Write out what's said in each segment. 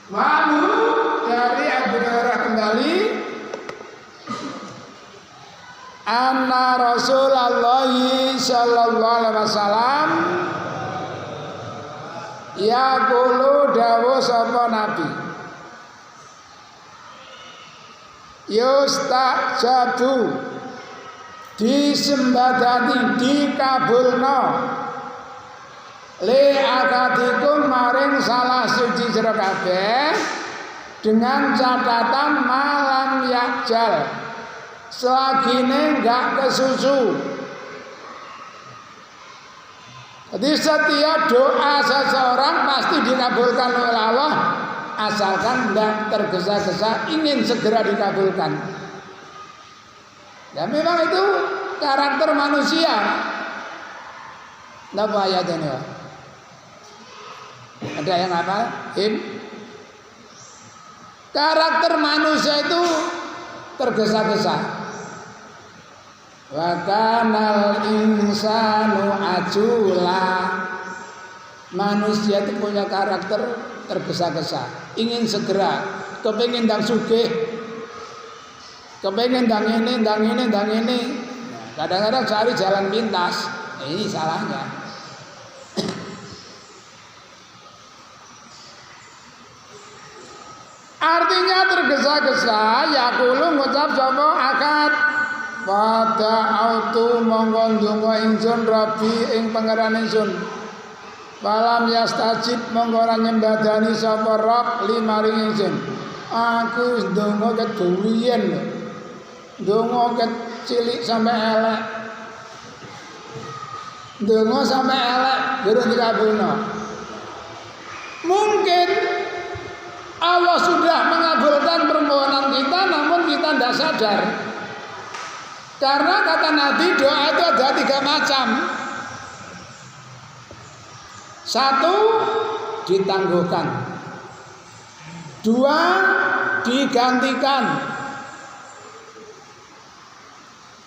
Walu dari Abu Hurairah kembali, anna Rasulullah sallallahu alaihi wasallam yaqulu dawuh sapa nabi, yustajadu disembadani dikabulno li akadikum maring salah suci sira kabeh dengan catatan malam yakjal selagine enggak kesusu. Jadi setiap doa seseorang pasti dikabulkan oleh Allah asalkan tidak tergesa-gesa ingin segera dikabulkan. Ya memang itu karakter manusia. Napa ayatnya? Ada yang apa? Karakter manusia itu tergesa-gesa. Wa kanal insanu ajula. Manusia itu punya karakter tergesa-gesa, ingin segera, kepengin ndang sugih, kepengin ndang ini. Kadang-kadang cari jalan pintas, ini salahnya. Artinya tergesa-gesa, yaqulu ngucap sapa akad pada autu monggo ndonga ingsun Rabbi ing pangeran ingsun. Falam yastajib monggo ora nyembadani sapa Rabb limaring ingsun. Aku ndonga ket duwiyen. Ndonga ket cilik sampe elek. Ndonga sampe elek durung dikabulno. Mungkin Allah sudah mengabulkan permohonan kita, namun kita tidak sadar. Karena kata Nabi, doa itu ada 3 macam. 1, ditangguhkan. 2, digantikan.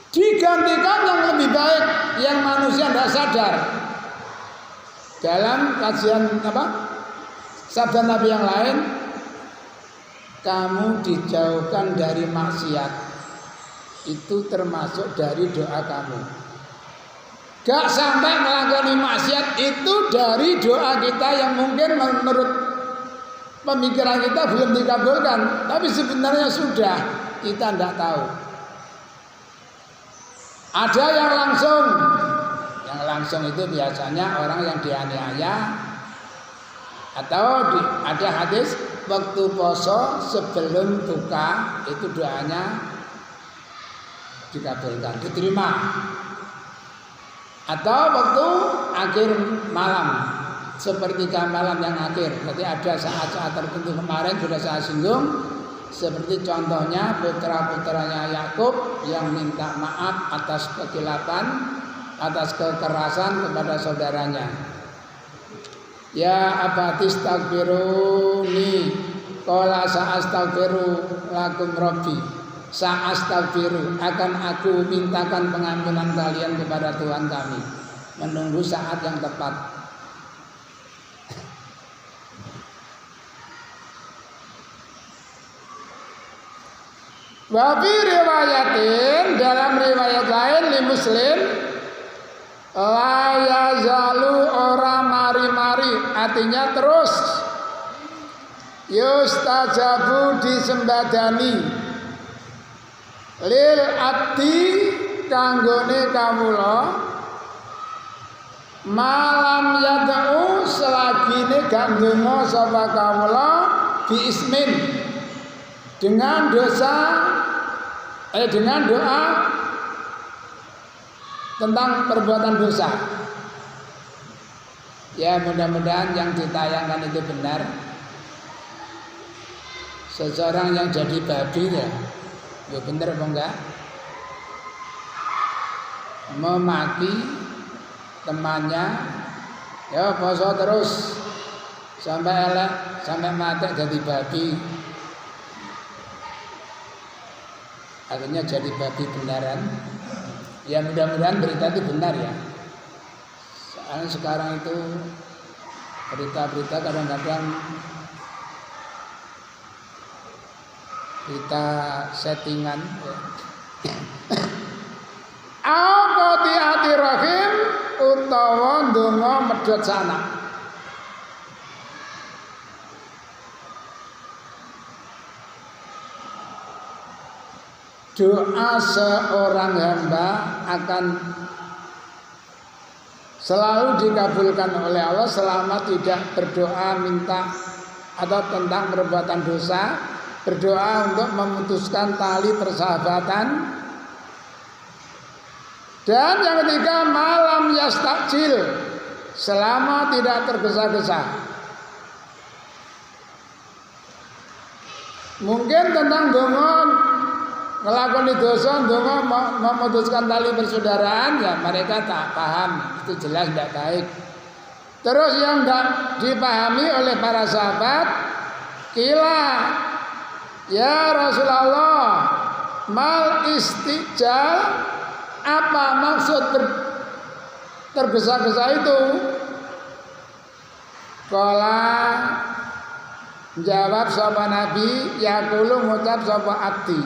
Digantikan yang lebih baik, yang manusia tidak sadar. Dalam kajian sabda Nabi yang lain, kamu dijauhkan dari maksiat. Itu termasuk dari doa kamu. Gak sampai melanggar maksiat, itu dari doa kita yang mungkin menurut pemikiran kita belum dikabulkan, tapi sebenarnya sudah, kita tidak tahu. Ada yang langsung itu biasanya orang yang dianiaya, atau ada hadis waktu poso sebelum buka itu doanya dikabulkan, diterima. Atau waktu akhir malam, sepertiga malam yang akhir. Jadi ada saat-saat tertentu, kemarin sudah saya singgung, seperti contohnya putra-putranya Yakub yang minta maaf atas kekilapan, atas kekerasan kepada saudaranya. Ya abatis takbiruni, qala sa'astaghfiru lakum rabbi. Sa'astaghfiru, akan aku mintakan pengampunan kalian kepada Tuhan kami. Menunggu saat yang tepat. Wa fi riwayatin, dalam riwayat lain li Muslim, la yazalu ora mari-mari, artinya terus. Yustajabu disembadani. Lil abdi kanggone kawula malam yad'u selagine gak ndonga sapa kawula bi ismin dengan doa tentang perbuatan dosa. Ya mudah-mudahan yang ditayangkan itu benar. Seseorang yang jadi babi ya bener apa enggak? Memaki temannya, ya poso terus sampai elek, sampai mati jadi babi. Akhirnya jadi babi beneran. Ya mudah-mudahan berita itu benar ya. Soalnya sekarang itu berita-berita kadang-kadang kita settingan. Qati'ati rahim utawa ndonga medhot sanak. Doa seorang hamba akan selalu dikabulkan oleh Allah selama tidak berdoa minta atau tentang perbuatan dosa, berdoa untuk memutuskan tali persahabatan. Dan yang ketiga, malam yastakjil, selama tidak tergesa-gesa. Mungkin tentang donga ngelakoni dosa, donga memutuskan tali persaudaraan, ya mereka tak paham, itu jelas tidak baik. Terus yang tidak dipahami oleh para sahabat, kila ya Rasulullah, mal istijal, apa maksud tergesa-gesa itu? Kala jawab sapa Nabi, yaqulu ngucap sapa abdi,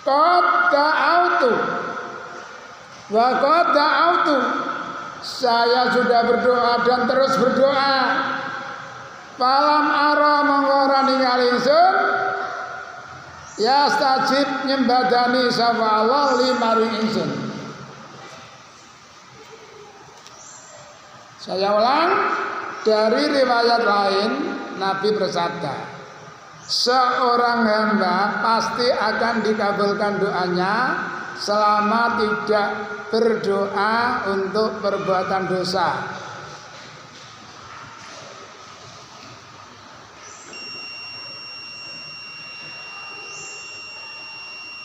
qad da'autu wa qad da'autu, saya sudah berdoa dan terus berdoa. Falam ara mongora ningali ingsun, ya stajib nyembadani sapa Allah limari ingsun. Saya ulang, dari riwayat lain Nabi bersabda, seorang hamba pasti akan dikabulkan doanya selama tidak berdoa untuk perbuatan dosa.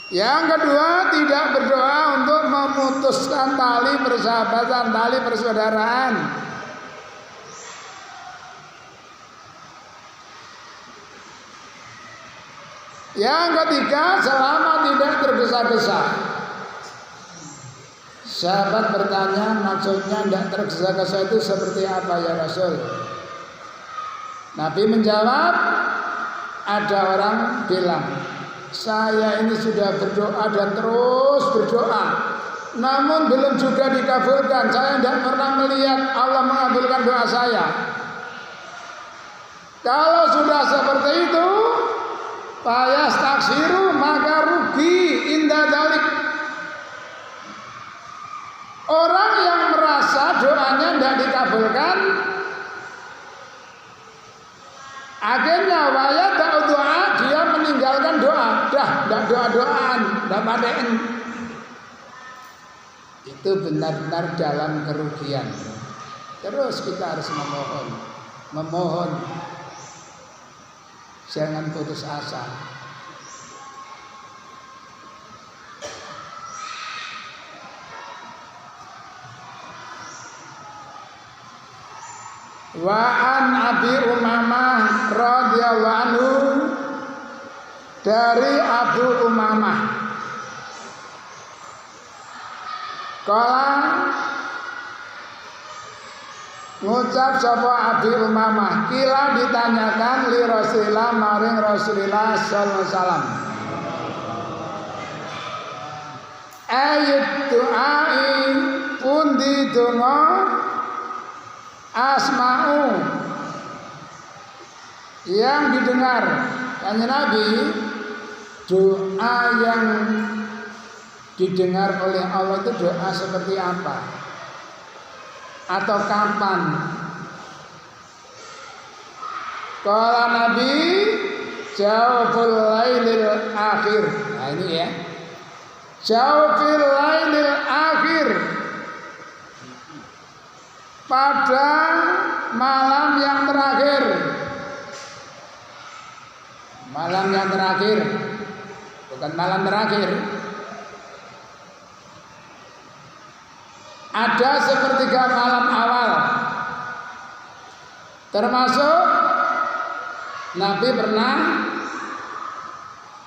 Yang kedua, tidak berdoa untuk memutuskan tali persahabatan, tali persaudaraan. Yang ketiga, selama tidak tergesa-gesa. Sahabat bertanya, maksudnya tidak tergesa-gesa itu seperti apa ya Rasul? Nabi menjawab, ada orang bilang, saya ini sudah berdoa dan terus berdoa, namun belum juga dikabulkan. Saya tidak pernah melihat Allah mengabulkan doa saya. Kalau sudah seperti itu, fayas taksiru, maka rugi indah dalik. Orang yang merasa doanya tidak dikabulkan, akhirnya waya tak doa, dia meninggalkan doa. Dah, tidak doa-doaan, tidak padein. Itu benar-benar dalam kerugian. Terus kita harus memohon. Jangan putus asa. Wa an Abi Umamah radhiyallahu anhu, dari Abu Umamah, kala ngucap sapa Abi Umamah, kila ditanyakan li Rasulillah maring Rasulillah sallallahu alaihi wasallam, ayat doai pundi donga asma'u yang didengar. Tanya Nabi, doa yang didengar oleh Allah itu doa seperti apa? Atau kapan? Kala Nabi, jawabul lailil akhir. Nah ini ya, jawabul lailil akhir, pada malam yang terakhir. Malam yang terakhir, bukan malam terakhir. Ada sepertiga malam awal. Termasuk Nabi pernah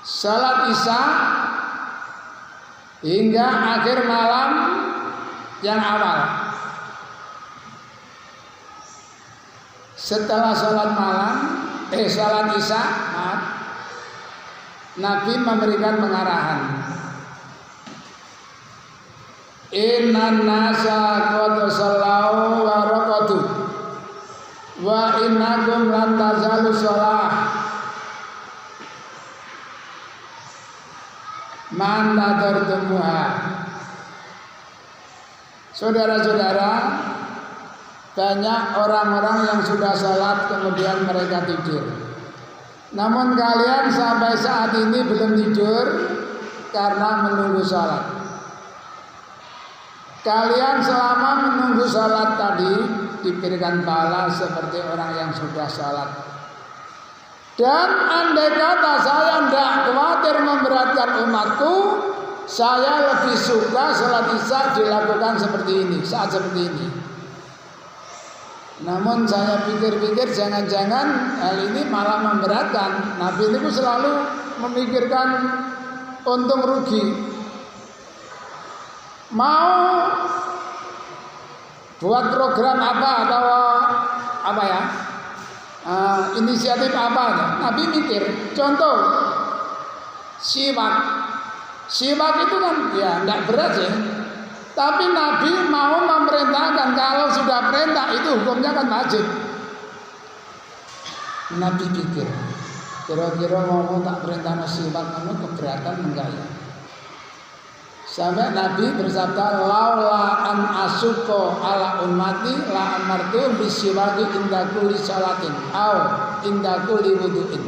salat Isya hingga akhir malam yang awal. Setelah salat Isya, Nabi memberikan pengarahan. Innan nasa qad sallau wa raqadu wa innakum lan tazalu shalah man tadartumuha. Saudara-saudara, banyak orang-orang yang sudah salat kemudian mereka tidur. Namun kalian sampai saat ini belum tidur karena menunggu salat. Kalian selama menunggu salat tadi diberikan pahala seperti orang yang sudah salat. Dan andai kata saya tidak khawatir memberatkan umatku, saya lebih suka salat isya dilakukan seperti ini, saat seperti ini. Namun saya pikir-pikir jangan-jangan hal ini malah memberatkan. Nabi ini selalu memikirkan untung rugi. Mau buat program apa atau apa ya, inisiatif apa, Nabi mikir. Contoh siwak itu kan ya tidak berat ya, tapi Nabi mau memerintahkan. Kalau sudah perintah itu hukumnya kan wajib. Nabi pikir kira-kira mau tak perintah siwak itu keberatan enggak ya. Sampai Nabi bersabda, laula an asuko ala ummati la amartu bisiwaki inda kulli salatin au inda kulli wudu'in.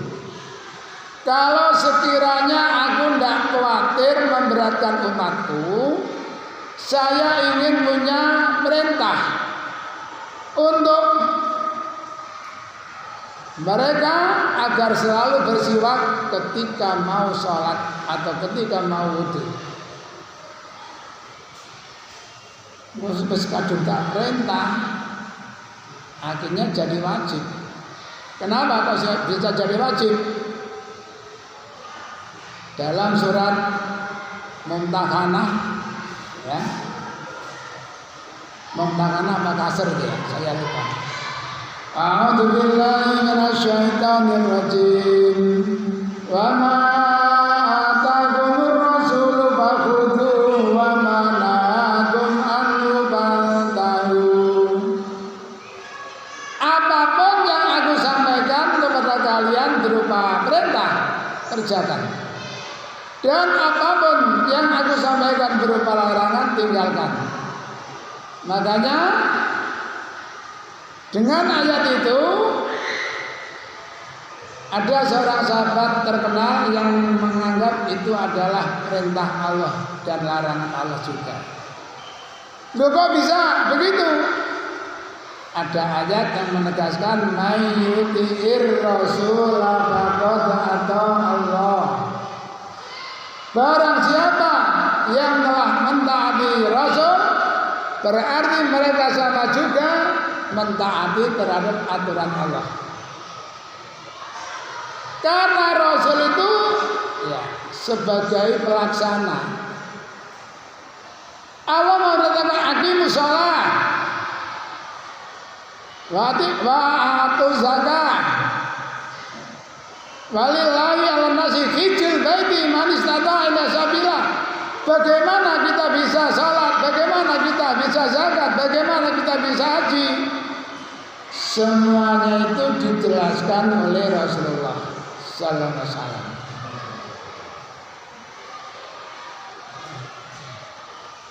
Kalau sekiranya aku tidak khawatir memberatkan umatku, saya ingin punya perintah untuk mereka agar selalu bersiwak ketika mau sholat atau ketika mau wudu. Meskipun kadung tak perintah, akhirnya jadi wajib. Kenapa kok bisa jadi wajib? Dalam surat Mumtahanah, ya, Mumtahanah apa kasar ya? Saya lupa. A'udzubillahi minasyaitonir rajim. Wa ma kerjakan, dan apapun yang aku sampaikan berupa larangan tinggalkan. Makanya dengan ayat itu ada seorang sahabat terkenal yang menganggap itu adalah perintah Allah dan larangan Allah juga. Loh kok bisa begitu? Ada ayat yang menegaskan mayyuti'ir rasulah faqad ata Allah. Barang siapa yang telah mentaati Rasul, berarti mereka sama juga mentaati terhadap aturan Allah. Karena Rasul itu ya sebagai pelaksana. Allah mengatakan aqimus shalah wa atuz zakat walillahi 'alan nasi hijjul baiti man istata'a ila sabila. Bagaimana kita bisa salat, bagaimana kita bisa zakat, bagaimana kita bisa haji? Semuanya itu dijelaskan oleh Rasulullah sallallahu alaihi wasallam.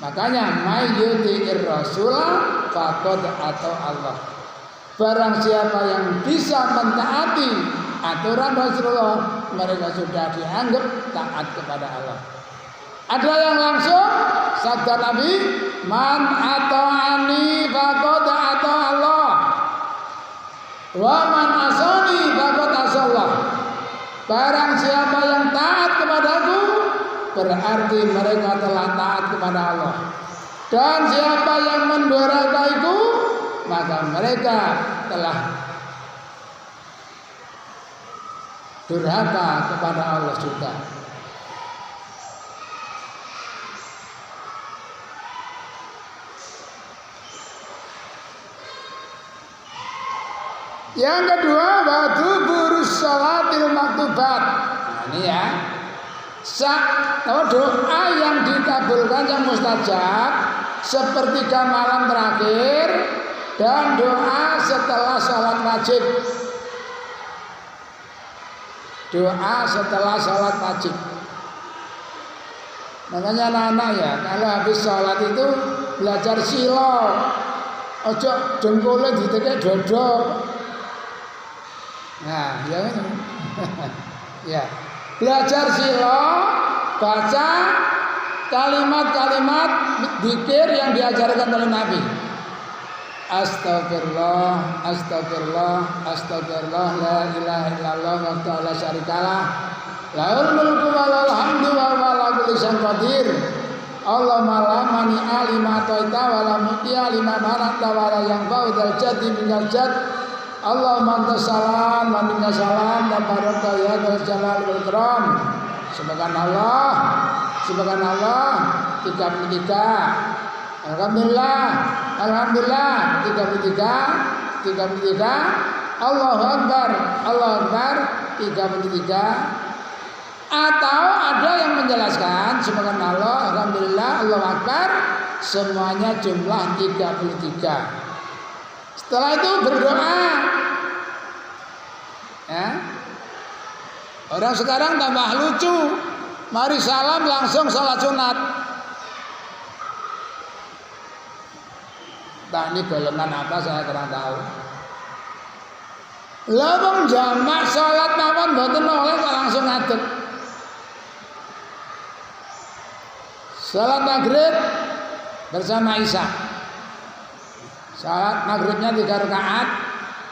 Makanya mayyuti'ir rasulah faqad ata Allah. Barang siapa yang bisa mentaati aturan Rasulullah, mereka sudah dianggap taat kepada Allah. Ada yang langsung sabda Nabi, man ata'ani faqad ata Allah wa man asani faqad asallah. Barang siapa yang taat kepadaku, berarti mereka telah taat kepada Allah. Dan siapa yang mendurhakaiku, maka mereka telah durhaka kepada Allah juga. Yang kedua, batu burus salatil maktubat. Nah, ini ya, Doa yang dikabulkan yang mustajab sepertiga malam terakhir dan doa setelah sholat wajib. Doa setelah sholat wajib. Makanya anak-anak ya, kalau habis sholat itu belajar sila. Ojo jempolnya ditekek dodok. Nah, ya kan? Ya. Belajar sila, baca kalimat-kalimat zikir yang diajarkan oleh Nabi. Astagfirullah, astagfirullah, astagfirullah, la ilaha illallah wahdahu la syarikalah, lahul mulku wa lahul hamdu wa huwa ala kulli syai'in qadir. Allahumma la mani'a lima a'taita wa la mu'tiya lima mana'ta wa la yanfa'u dzal jaddi minal jadd. Allahumma antas salam wa minkas salam wa barakta ya dzal jalali wal ikram. Subhanallah, subhanallah 33. Alhamdulillah, alhamdulillah 33. Allahu akbar, Allahu akbar 33. Atau ada yang menjelaskan subhanallah, alhamdulillah, Allahu akbar semuanya jumlah 33. Setelah itu berdoa. Ya. Orang sekarang tambah lucu. Mari salam langsung sholat sunat. Nah, ini golongan apa saya kurang tahu. Lah wong jamak sholat mawon mboten oleh kok langsung ngadeg. Salat maghrib bersama Isya. Salat maghribnya 3 rakaat.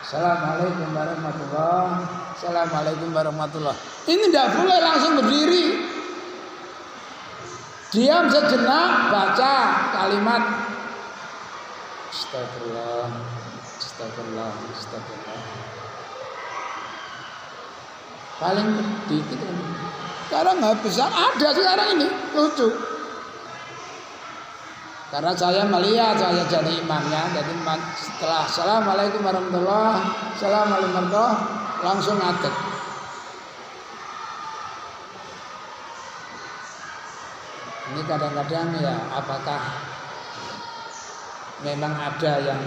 Assalamualaikum warahmatullahi. Assalamualaikum warahmatullahi. Ini tidak boleh langsung berdiri. Diam sejenak, baca kalimat Astagfirullah, Astagfirullah, Astagfirullah. Paling dikit. Sekarang nggak bisa. Ada sekarang ini lucu. Karena saya melihat, saya jadi imamnya, jadi setelah Assalamualaikum warahmatullahi wabarakatuh langsung ngadeg. Ini kadang-kadang ya, apakah memang ada yang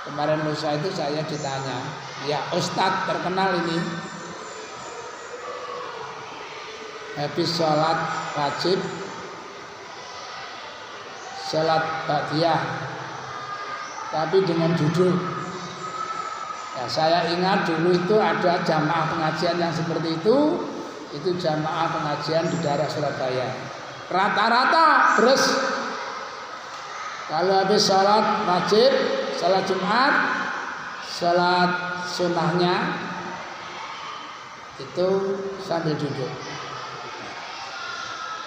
kemarin lusa itu saya ditanya, ya Ustadz terkenal ini habis sholat wajib, sholat ba'diyah tapi dengan duduk. Ya, saya ingat dulu itu ada jamaah pengajian yang seperti itu jamaah pengajian di daerah Surabaya. Rata-rata terus kalau habis sholat wajib, sholat Jumat, sholat sunnahnya itu sambil duduk.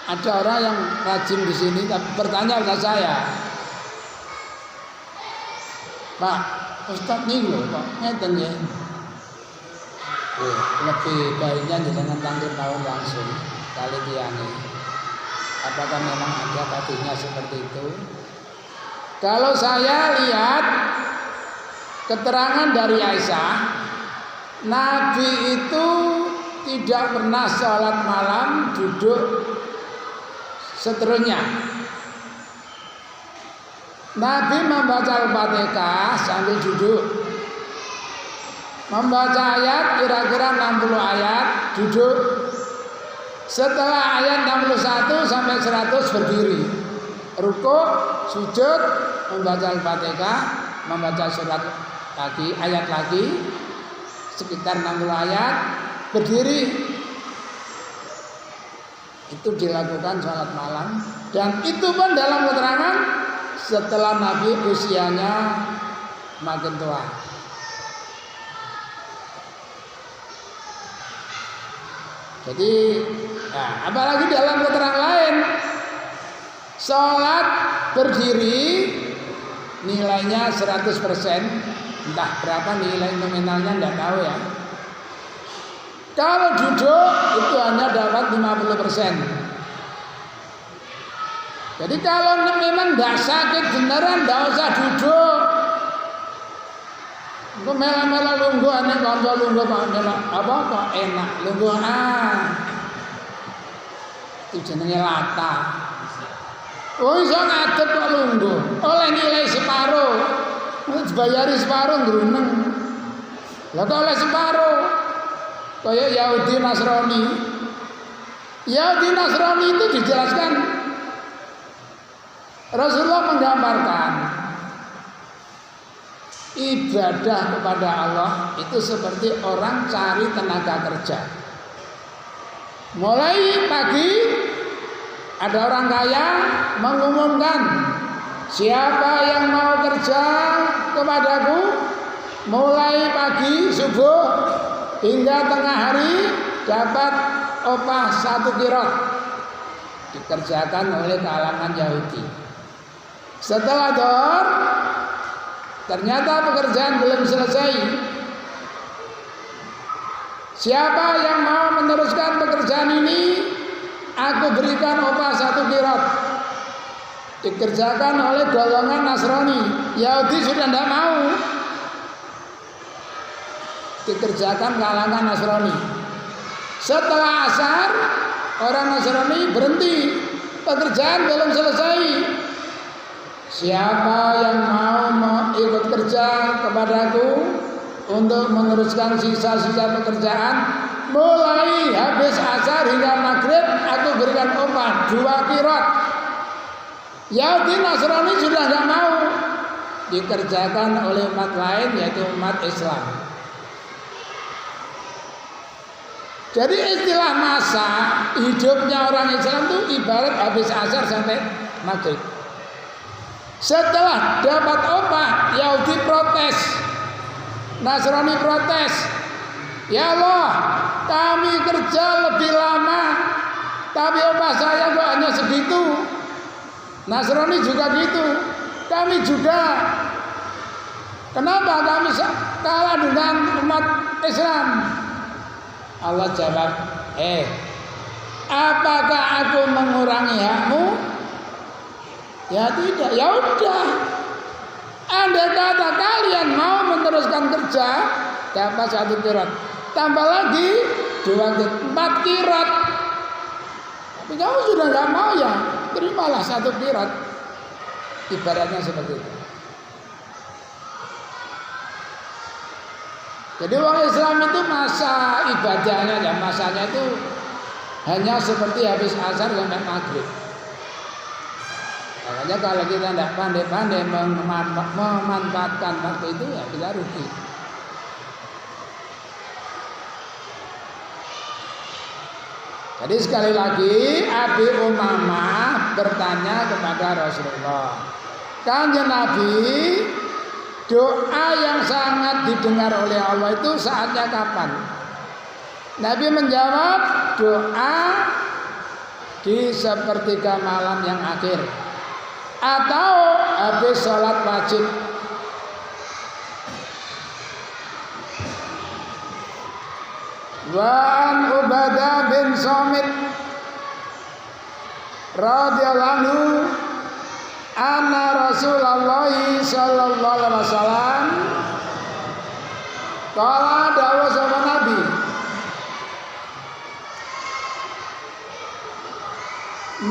Ada orang yang rajin di sini bertanya ke saya, Pak Ustadz nih loh, Pak ngeten ya. Lebih baiknya jangan tanggung tahun langsung kali tiangnya. Apakah memang ada tadinya seperti itu? Kalau saya lihat keterangan dari Aisyah, Nabi itu tidak pernah sholat malam duduk seterusnya. Nabi membaca Al-Fatihah sambil duduk. Membaca ayat kira-kira 60 ayat duduk. Setelah ayat 61 sampai 100 berdiri. Rukuk, sujud, membaca Al-Fatihah, membaca surat lagi, ayat lagi sekitar 60 ayat, berdiri. Itu dilakukan sholat malam. Dan itu pun dalam keterangan setelah Nabi usianya makin tua. Jadi, nah, apalagi dalam keterangan lain, sholat berdiri nilainya 100%, entah berapa nilai nominalnya tidak tahu ya. Kalau duduk itu hanya dapat 50%. Jadi kalau memang tidak sakit beneran tidak usah duduk. Kok mela-mela lungguh, aneh konco lungguh kok enak, apa kok enak lungguh Itu jenenge lata. Oh iso ngadeg kok lungguh. Oleh nilai separuh. Dibayari separuh gruneng. Lah kok oleh separuh. Kayak Yahudi Nasrani. Yahudi Nasrani itu dijelaskan Rasulullah menggambarkan ibadah kepada Allah itu seperti orang cari tenaga kerja. Mulai pagi ada orang kaya mengumumkan, siapa yang mau kerja kepadaku mulai pagi subuh hingga tengah hari dapat upah 1 qirot. Dikerjakan oleh kalangan Yahudi. Setelah dohor ternyata pekerjaan belum selesai. Siapa yang mau meneruskan pekerjaan ini, aku berikan upah 1 qirot. Dikerjakan oleh golongan Nasrani. Yahudi sudah tidak mau. Dikerjakan kalangan Nasrani. Setelah asar, orang Nasrani berhenti. Pekerjaan belum selesai. Siapa yang mau ikut kerja kepadaku untuk meneruskan sisa-sisa pekerjaan, mulai habis asar hingga maghrib aku berikan upah 2 qirot. Yahudi Nasrani sudah tidak mau. Dikerjakan oleh umat lain, yaitu umat Islam. Jadi istilah masa hidupnya orang Islam itu ibarat habis asar sampai maghrib. Setelah dapat upah, Yahudi protes, Nasrani protes. Ya Allah, kami kerja lebih lama, tapi upah saya kok hanya segitu. Nasrani juga gitu, kami juga. Kenapa kami kalah dengan umat Islam? Allah jawab, apakah aku mengurangi hakmu? Ya tidak, ya udah. Andai kata kalian mau meneruskan kerja, dapat 1 qirot. Tambah lagi 4 qirot. Tapi kamu sudah nggak mau ya, terimalah 1 qirot. Ibaratnya seperti itu. Jadi orang Islam itu masa ibadahnya dan masanya itu hanya seperti habis asar sampai maghrib. Makanya kalau kita tidak pandai-pandai memanfaatkan waktu itu, ya kita rugi. Jadi sekali lagi Abi Umamah bertanya kepada Rasulullah, Kanjeng Nabi, doa yang sangat didengar oleh Allah itu saatnya kapan? Nabi menjawab, doa di sepertiga malam yang akhir atau habis sholat wajib. Wa an Ubadah bin Samit radhiyallahu anhu anna Rasulullah sallallahu alaihi wasallam qala dawuh sapa Nabi,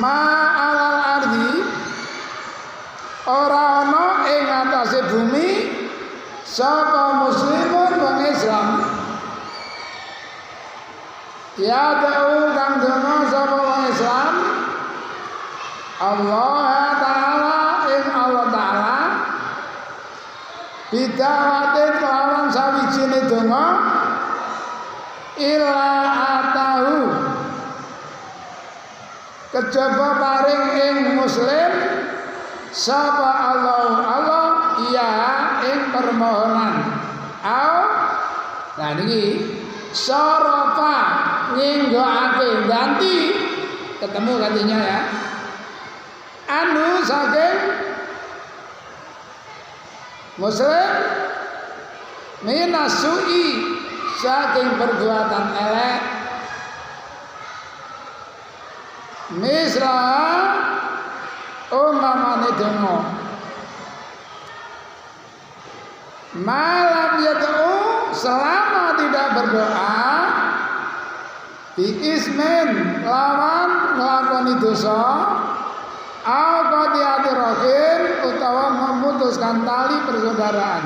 ma alal ardi ora ana ing atase bumi sapa muslimun wong Islam ya da'u kang dono sapa wong Islam Allah Ta'ala ing Allah Ta'ala bidawatin kelawan sawijine donga ila atahu kejaba paring ing muslim sapa Allah iya ing permohonan au. Nah niki syarafa nginggokake ganti ketemu gantinya ya, anu saking muslim minasui saking perbuatan elek misra umpamane donga malam yaitu selama tidak berdoa ismin lawan nglakoni dosa au qati'ati rahim utawa memutuskan tali persaudaraan.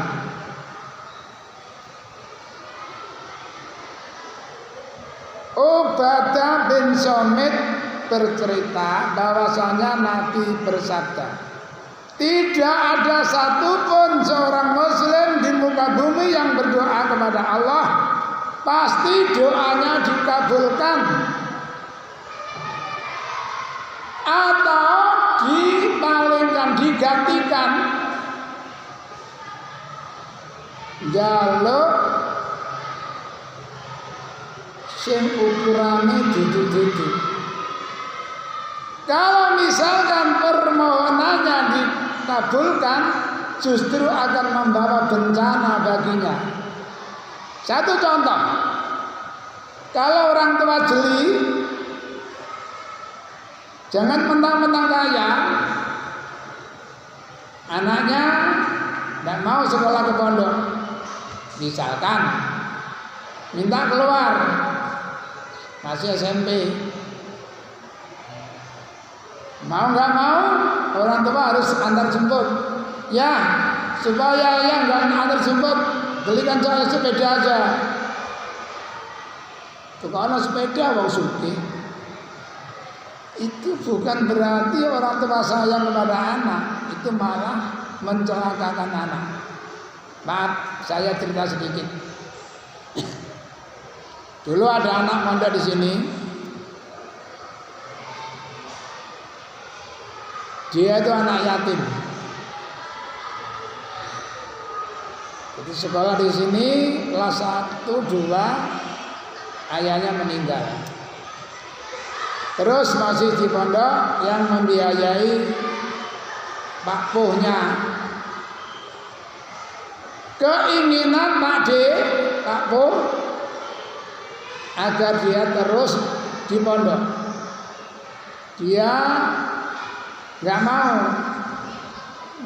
Ubadah bin Somit bercerita bahwasanya Nabi bersabda, tidak ada satupun seorang muslim di muka bumi yang berdoa kepada Allah pasti doanya dikabulkan atau dipalingkan, digantikan jaluk sing ukurane dudu-dudu. Kalau misalkan permohonannya dikabulkan, justru akan membawa bencana baginya. Satu contoh, kalau orang tua jeli, jangan mentang-mentang kaya, anaknya tidak mau sekolah ke pondok, misalkan minta keluar, masih SMP, mau nggak mau orang tua harus antar jemput. Ya, supaya yang nggak antar jemput, belikan saya sepeda aja. Tukang sepeda wong sugih. Itu bukan berarti orang tua sayang kepada anak, itu malah mencelakakan anak. Maaf, saya cerita sedikit. Dulu ada anak mondok di sini. Dia itu anak yatim. Jadi sekolah di sini kelas 1, 2, ayahnya meninggal. Terus masih di pondok yang membiayai Pak Puhnya. Keinginan Pak Puh agar dia terus di pondok. Dia nggak mau,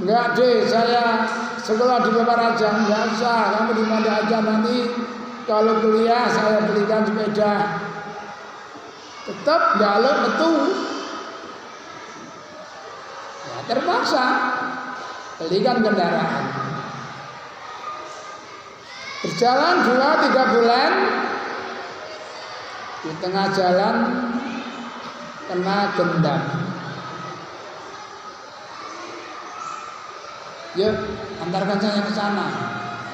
nggak deh, saya sekolah di luar aja, nggak usah, kamu di pondok aja, nanti kalau kuliah saya belikan sepeda. Tetap jaluk metu, ya, terpaksa belikan kendaraan. Berjalan 2-3 bulan, di tengah jalan kena gendam. Yuk, antarkan saya ke sana.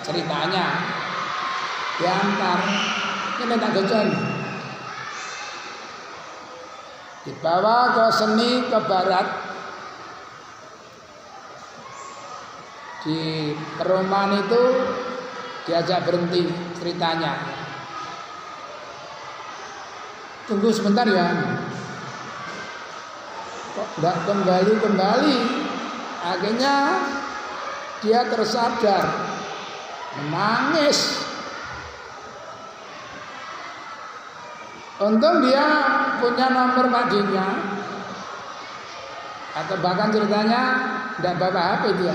Ceritanya diantar, ini tak goceng. Dibawa ke seni, ke barat. Di perumahan itu diajak berhenti ceritanya. Tunggu sebentar ya. Kok enggak kembali? Akhirnya dia tersadar, menangis. Untung dia punya nomor paginya, atau bahkan ceritanya tidak bawa HP dia.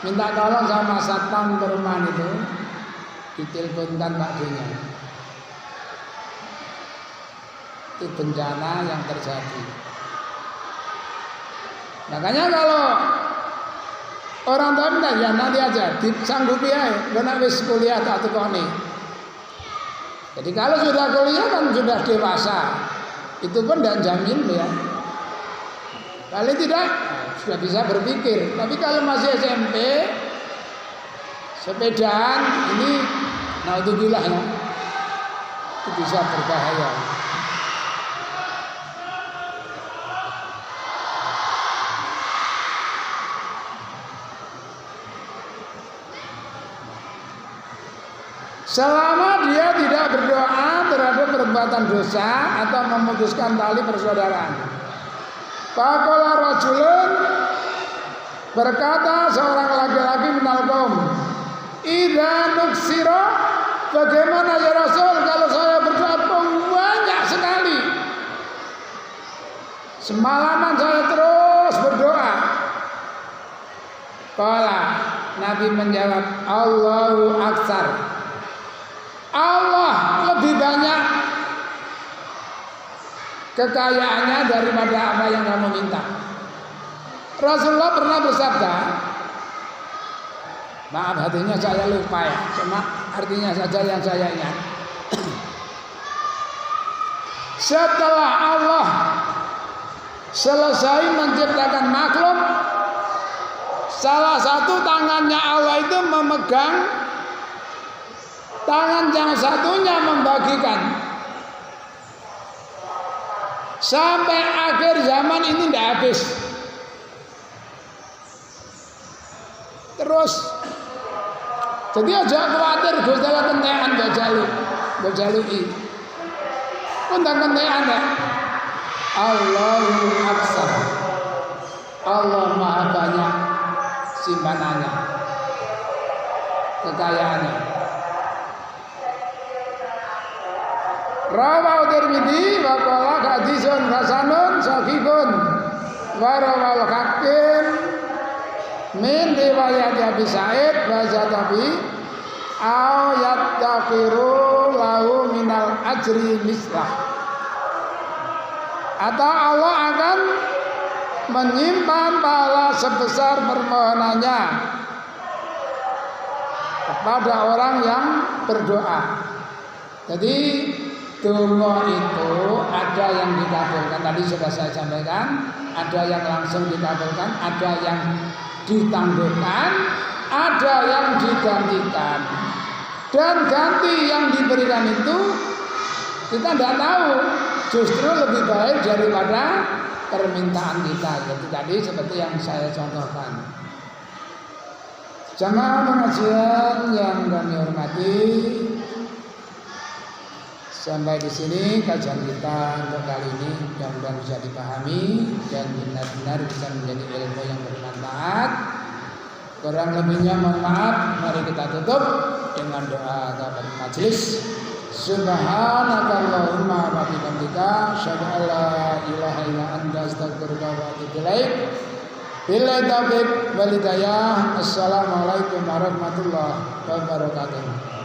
Minta tolong sama satpam perumahan itu, diteleponkan paginya. Itu bencana yang terjadi. Makanya kalau orang tua minta, ya nanti aja disanggupi aja, karena wis kuliah tak tekoni. Jadi kalau sudah kuliah kan sudah dewasa, itu pun tidak jamin ya. Paling tidak sudah bisa berpikir. Tapi kalau masih SMP, sepedaan ini, naudzubillah ya, itu bisa berbahaya. Selama dia tidak berdoa terhadap perbuatan dosa atau memutuskan tali persaudaraan. Faqala rajulun, berkata seorang laki-laki minal qaum, idza nuksira, bagaimana ya Rasul kalau saya berdoa banyak sekali, semalaman saya terus berdoa. Qala, Nabi menjawab, Allahu aktsar, Allah lebih banyak. kekayaannya daripada apa yang kamu minta. Rasulullah pernah bersabda, maaf hatinya saya lupa ya, cuma artinya saja yang saya ingat. Setelah Allah selesai menciptakan makhluk, salah satu tangannya Allah itu memegang, tangan yang satunya membagikan. Sampai akhir zaman ini tidak habis. Terus, jadi aja khawatir Gusti Allah kentekan mbok jaluki. Pun tak kentekan ya. Allahu Akbar. Allah Maha banyak simpanannya, kekayaannya. Rawahu Tirmidzi wa qala hadisun hasanun sahihun wa rawal Hakim min riwayat Abi Sa'id wa Zatabi au yattaqiru lahu minal ajri mislah. Atau Allah akan menyimpan pahala sebesar permohonannya kepada orang yang berdoa. Jadi donga itu ada yang dikabulkan, tadi sudah saya sampaikan, ada yang langsung dikabulkan, ada yang ditangguhkan, ada yang digantikan. Dan ganti yang diberikan itu kita tidak tahu, justru lebih baik daripada permintaan kita. Jadi tadi seperti yang saya contohkan. Jamaah pengajian yang kami hormati, sampai di sini kajian kita untuk kali ini mudah-mudahan bisa dipahami dan benar-benar bisa menjadi ilmu yang bermanfaat. Kurang lebihnya mohon maaf. Mari kita tutup dengan doa kabar majelis. Subhanakallahumma wa bihamdika asyhadu an la ilaha illa anta astaghfiruka wa atubu ilaik. Billahi taufiq wal hidayah. Assalamualaikum warahmatullahi wabarakatuh.